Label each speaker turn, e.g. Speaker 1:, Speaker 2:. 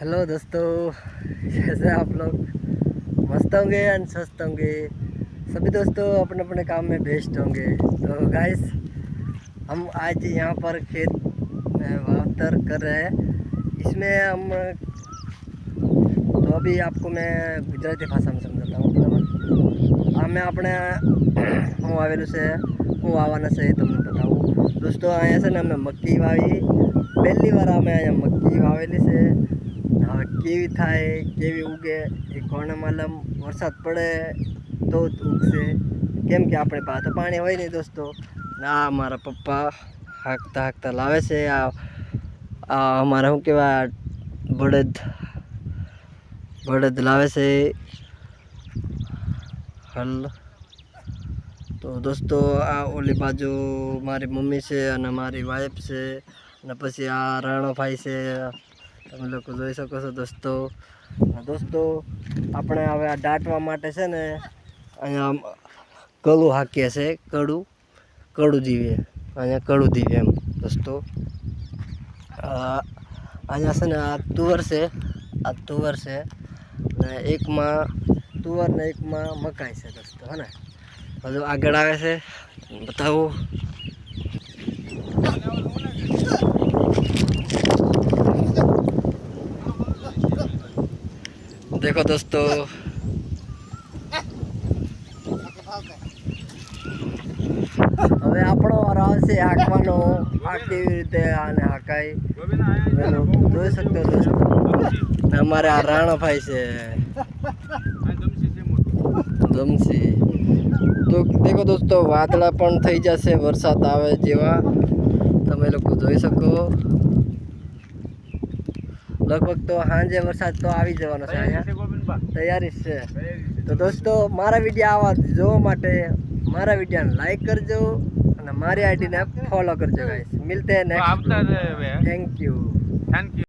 Speaker 1: Hello दोस्तों, कैसे आप लोग? मस्त होंगे एंड स्वस्थ होंगे सभी दोस्तों, अपने अपने काम में व्यस्त होंगे। तो गाइस, हम आज यहाँ पर खेत में वावतर कर रहे हैं। इसमें हम तो अभी आपको मैं गुजराती भाषा में समझाता हूँ। बराबर અમે આપણે હું આવેલું છે, હું વાવવાના છે એ તમને બતાવું દોસ્તો। અહીંયા છે ને અમે મક્કી વાવી, પહેલી વાર અમે અહીંયા મક્કી વાવેલી છે। હવે કેવી થાય, કેવી ઉગે એ કોને માલમ। વરસાદ પડે તો જ ઉગશે, કેમ કે આપણે પાસે તો પાણી હોય નહીં દોસ્તો। ના મારા પપ્પા હાંકતા હાંકતા લાવે છે આ અમારા શું કહેવાય બળદ લાવે છે હલ। તો દોસ્તો આ ઓલી બાજુ મારી મમ્મી છે અને મારી વાઈફ છે, અને પછી આ રાણોભાઈ છે, તમે લોકો જોઈ શકો છો દોસ્તો। દોસ્તો આપણે હવે આ દાટવા માટે છે ને અહીંયા કળું હાકીએ છે, કળું દીવે, અહીંયા કળું દીવે એમ દોસ્તો। અહીંયા છે ને આ તુવર છે ને એકમાં તુવર ને એકમાં મકાઈ છે દોસ્તો, હે ને। હજુ આગળ આવે છે, બતાવું। देखो दोस्तों, હવે આપણો વારો આવશે હાંકવાનો। આ કેવી રીતે આને હાંકાય જોઈ શકતો દોસ્તો। અમારે આ રાણાભાઈ છે ધમસી। તો દેખો દોસ્તો, વાદળા પણ થઈ જશે વરસાદ આવે જેવા, તમે લોકો જોઈ શકો। લગભગ તો સાંજે વરસાદ તો આવી જવાનો છે, અહીંયા તૈયારી છે। તો દોસ્તો મારા વિડીયો આવા જોવા માટે મારા વિડીયોને લાઈક કરજો અને મારી આઈડીને ફોલો કરજો ગાઈસ। મિલતે हैं नेक्स्ट। Thank you.